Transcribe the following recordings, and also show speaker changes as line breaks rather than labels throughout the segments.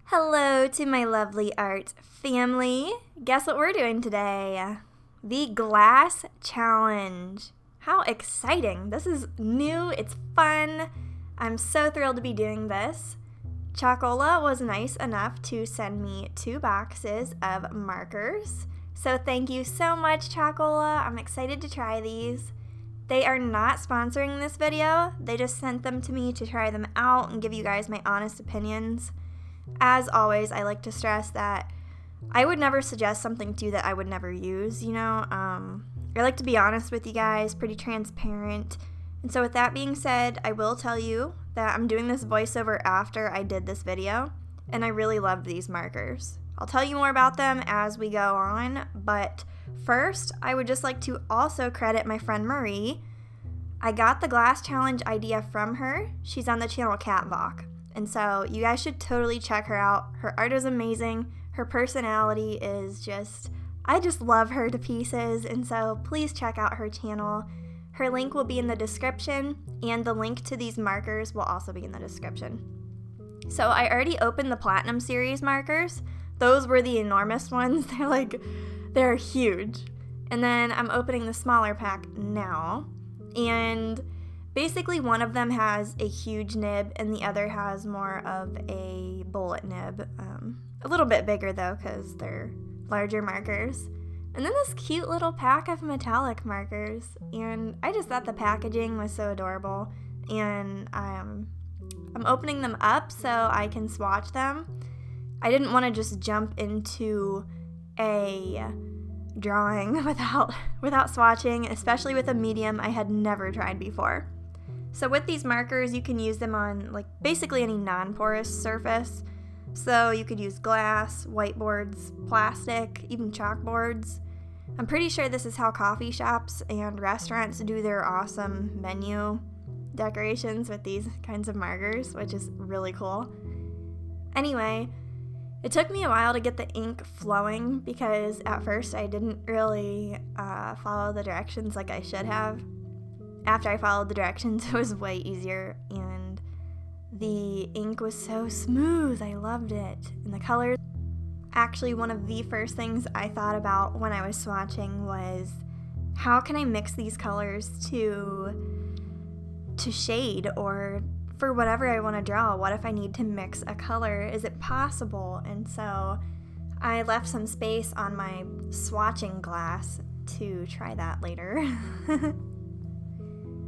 Hello to my lovely art family. Guess what we're doing today? The glass challenge. How exciting. This is new, it's fun. I'm so thrilled to be doing this. ChalkOla was nice enough to send me 2 boxes of markers. So thank you so much, ChalkOla. I'm excited to try these. They are not sponsoring this video. They just sent them to me to try them out and give you guys my honest opinions. As always, I like to stress that I would never suggest something to you that I would never use, I like to be honest with you guys, pretty transparent. And so with that being said, I will tell you that I'm doing this voiceover after I did this video, and I really loved these markers. I'll tell you more about them as we go on, but first, I would just like to also credit my friend Marie. I got the glass challenge idea from her. She's on the channel Kattvalk. And so you guys should totally check her out. Her art is amazing. Her personality is I just love her to pieces. And so please check out her channel. Her link will be in the description, and the link to these markers will also be in the description. So I already opened the Platinum Series markers. Those were the enormous ones. They're huge. And then I'm opening the smaller pack now. And basically, one of them has a huge nib, and the other has more of a bullet nib. A little bit bigger, though, because they're larger markers. And then this cute little pack of metallic markers. And I just thought the packaging was so adorable. And I'm opening them up so I can swatch them. I didn't want to just jump into a drawing without swatching, especially with a medium I had never tried before. So with these markers, you can use them on basically any non-porous surface. So you could use glass, whiteboards, plastic, even chalkboards. I'm pretty sure this is how coffee shops and restaurants do their awesome menu decorations with these kinds of markers, which is really cool. Anyway, it took me a while to get the ink flowing because at first I didn't really follow the directions like I should have. After I followed the directions, it was way easier, and the ink was so smooth. I loved it. And the colors. Actually, one of the first things I thought about when I was swatching was, how can I mix these colors to shade or for whatever I want to draw? What if I need to mix a color? Is it possible? And so I left some space on my swatching glass to try that later.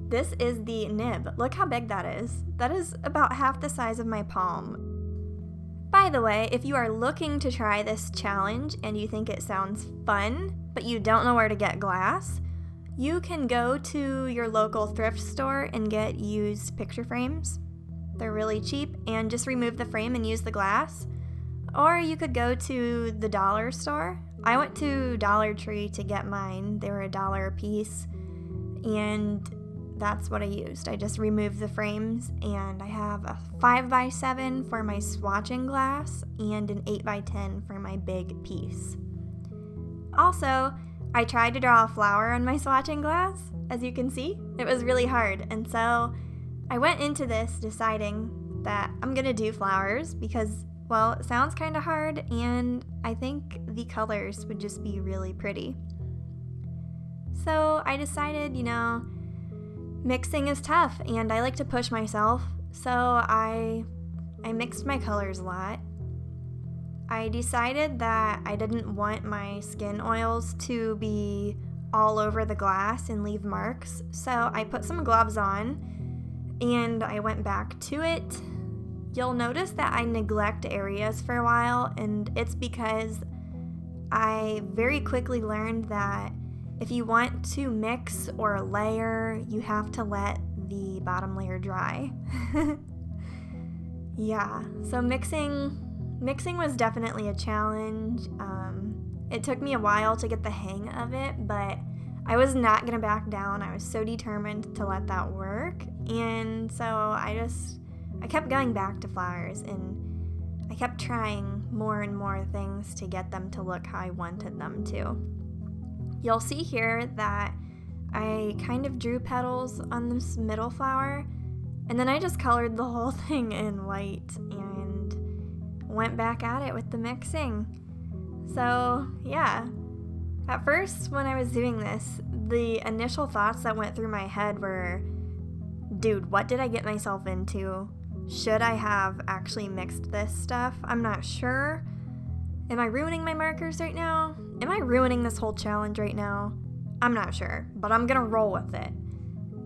This is the nib. Look how big that is. That is about half the size of my palm. By the way, if you are looking to try this challenge and you think it sounds fun, but you don't know where to get glass, you can go to your local thrift store and get used picture frames. They're really cheap, and just remove the frame and use the glass. Or you could go to the dollar store. I went to Dollar Tree to get mine. They were $1 a piece, and that's what I used. I just removed the frames, and I have a 5x7 for my swatching glass and an 8x10 for my big piece. Also, I tried to draw a flower on my swatching glass. As you can see, it was really hard, and so I went into this deciding that I'm gonna do flowers because, well, it sounds kind of hard, and I think the colors would just be really pretty. So I decided, mixing is tough, and I like to push myself, so I mixed my colors a lot. I decided that I didn't want my skin oils to be all over the glass and leave marks, so I put some gloves on, and I went back to it. You'll notice that I neglect areas for a while, and it's because I very quickly learned that if you want to mix or layer, you have to let the bottom layer dry. Yeah, so mixing was definitely a challenge. It took me a while to get the hang of it, but I was not gonna back down. I was so determined to let that work, and so I kept going back to flowers, and I kept trying more and more things to get them to look how I wanted them to. You'll see here that I kind of drew petals on this middle flower, and then I just colored the whole thing in white, and went back at it with the mixing. So, yeah. At first, when I was doing this, the initial thoughts that went through my head were, dude, what did I get myself into? Should I have actually mixed this stuff? I'm not sure. Am I ruining my markers right now? Am I ruining this whole challenge right now? I'm not sure, but I'm gonna roll with it.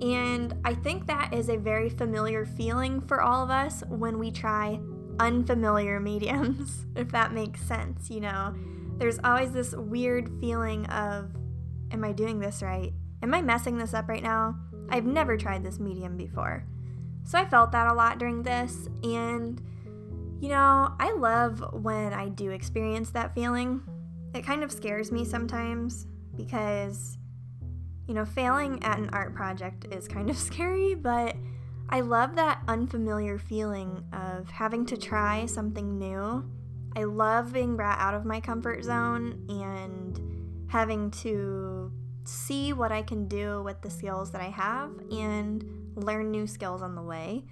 And I think that is a very familiar feeling for all of us when we try unfamiliar mediums, if that makes sense, you know? There's always this weird feeling of, am I doing this right? Am I messing this up right now? I've never tried this medium before. So I felt that a lot during this, and you know, I love when I do experience that feeling. It kind of scares me sometimes because, you know, failing at an art project is kind of scary, but I love that unfamiliar feeling of having to try something new. I love being brought out of my comfort zone and having to see what I can do with the skills that I have and learn new skills on the way.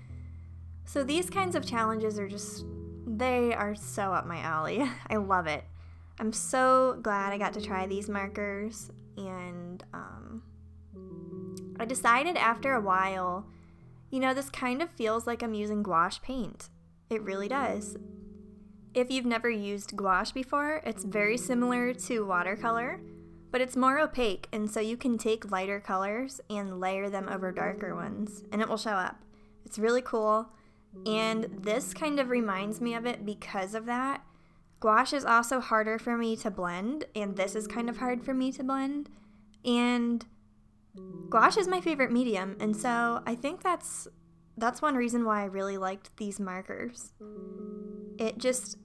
So these kinds of challenges are just, they are so up my alley. I love it. I'm so glad I got to try these markers, and I decided after a while, you know, this kind of feels like I'm using gouache paint. It really does. If you've never used gouache before, it's very similar to watercolor, but it's more opaque, and so you can take lighter colors and layer them over darker ones, and it will show up. It's really cool, and this kind of reminds me of it because of that. Gouache is also harder for me to blend, and this is kind of hard for me to blend, and gouache is my favorite medium, and so I think that's one reason why I really liked these markers. It just,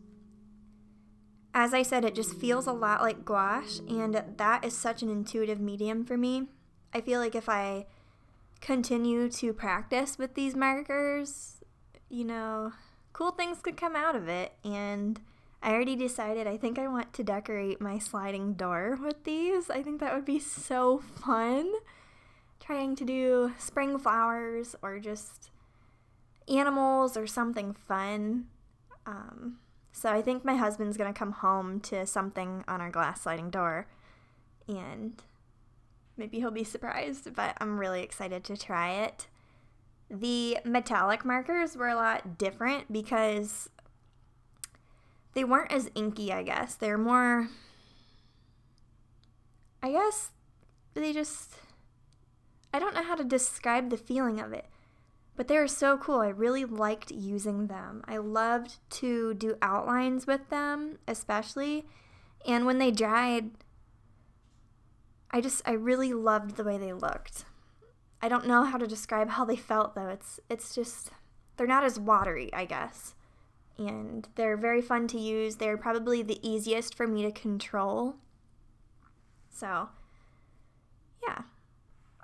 as I said, it just feels a lot like gouache, and that is such an intuitive medium for me. I feel like if I continue to practice with these markers, you know, cool things could come out of it, and I already decided I think I want to decorate my sliding door with these. I think that would be so fun. Trying to do spring flowers or just animals or something fun. So I think my husband's going to come home to something on our glass sliding door, and maybe he'll be surprised, but I'm really excited to try it. The metallic markers were a lot different because they weren't as inky, I guess. They're more, I guess, they just, I don't know how to describe the feeling of it. But they were so cool. I really liked using them. I loved to do outlines with them, especially. And when they dried, I really loved the way they looked. I don't know how to describe how they felt, though. It's just, they're not as watery, I guess. And they're very fun to use. They're probably the easiest for me to control. So, yeah.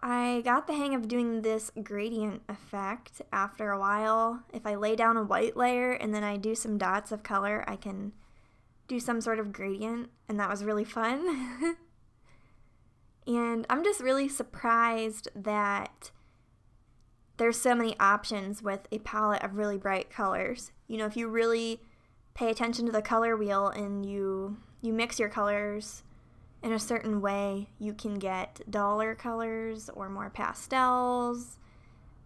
I got the hang of doing this gradient effect after a while. If I lay down a white layer and then I do some dots of color, I can do some sort of gradient, and that was really fun. And I'm just really surprised that there's so many options with a palette of really bright colors. You know, if you really pay attention to the color wheel and you mix your colors in a certain way, you can get duller colors or more pastels.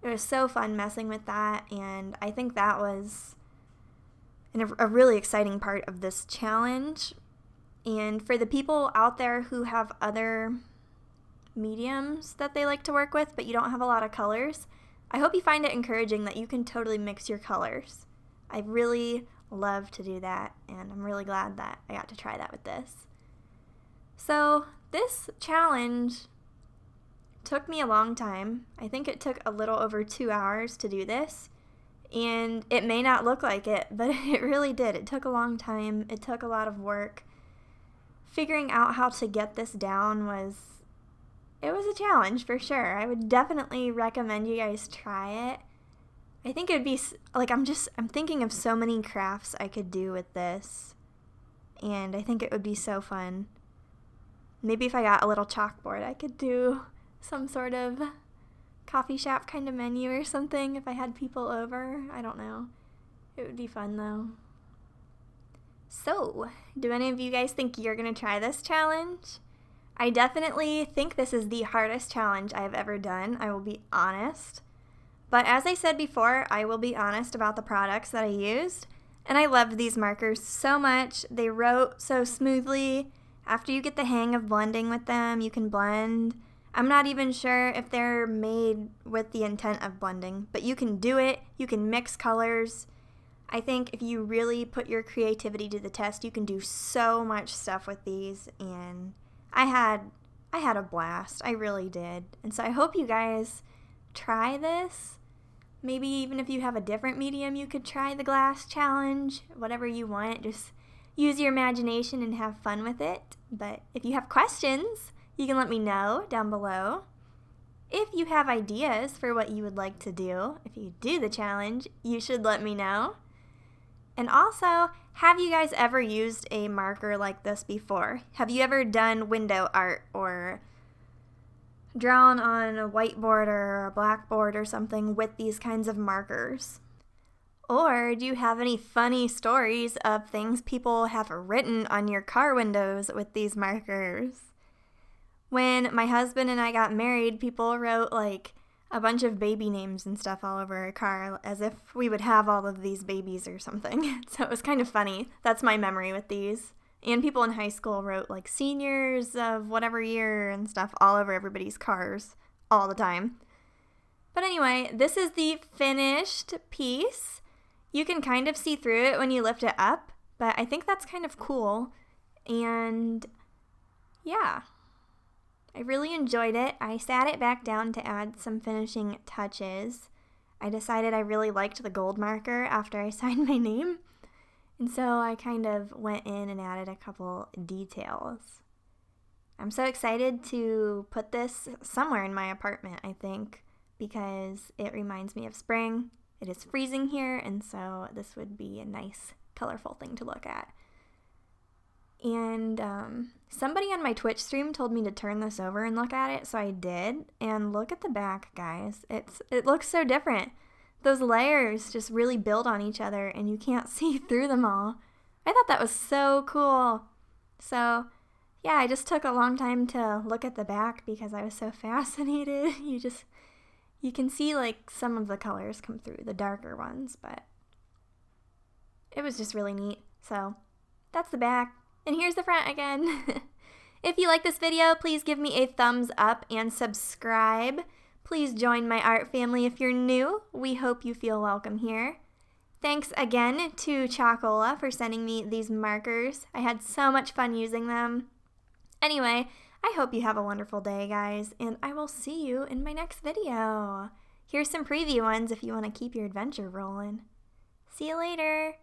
It was so fun messing with that, and I think that was a really exciting part of this challenge. And for the people out there who have other mediums that they like to work with, but you don't have a lot of colors, I hope you find it encouraging that you can totally mix your colors. I really love to do that, and I'm really glad that I got to try that with this. So this challenge took me a long time. I think it took a little over 2 hours to do this, and it may not look like it, but it really did. It took a long time. It took a lot of work. Figuring out how to get this down was a challenge for sure. I would definitely recommend you guys try it. I think it'd be like, I'm thinking of so many crafts I could do with this, and I think it would be so fun. Maybe if I got a little chalkboard, I could do some sort of coffee shop kind of menu or something if I had people over. I don't know. It would be fun, though. So, do any of you guys think you're going to try this challenge? I definitely think this is the hardest challenge I've ever done, I will be honest. But as I said before, I will be honest about the products that I used. And I loved these markers so much. They wrote so smoothly. After you get the hang of blending with them, you can blend. I'm not even sure if they're made with the intent of blending, but you can do it. You can mix colors. I think if you really put your creativity to the test, you can do so much stuff with these, and I had a blast. I really did. And so I hope you guys try this. Maybe even if you have a different medium, you could try the glass challenge, whatever you want. Just use your imagination and have fun with it. But if you have questions, you can let me know down below. If you have ideas for what you would like to do, if you do the challenge, you should let me know. And also, have you guys ever used a marker like this before? Have you ever done window art or drawn on a whiteboard or a blackboard or something with these kinds of markers? Or do you have any funny stories of things people have written on your car windows with these markers? When my husband and I got married, people wrote like a bunch of baby names and stuff all over our car as if we would have all of these babies or something. So it was kind of funny. That's my memory with these. And people in high school wrote like seniors of whatever year and stuff all over everybody's cars all the time. But anyway, this is the finished piece. You can kind of see through it when you lift it up, but I think that's kind of cool. And yeah, I really enjoyed it. I sat it back down to add some finishing touches. I decided I really liked the gold marker after I signed my name. And so I kind of went in and added a couple details. I'm so excited to put this somewhere in my apartment, I think, because it reminds me of spring. It is freezing here, and so this would be a nice, colorful thing to look at. And somebody on my Twitch stream told me to turn this over and look at it, so I did. And look at the back, guys. It looks so different. Those layers just really build on each other, and you can't see through them all. I thought that was so cool. So, yeah, I just took a long time to look at the back because I was so fascinated. You can see like some of the colors come through, the darker ones, but it was just really neat. So, that's the back. And here's the front again. If you like this video, please give me a thumbs up and subscribe. Please join my art family if you're new. We hope you feel welcome here. Thanks again to ChalkOla for sending me these markers. I had so much fun using them. Anyway, I hope you have a wonderful day, guys, and I will see you in my next video. Here's some preview ones if you want to keep your adventure rolling. See you later.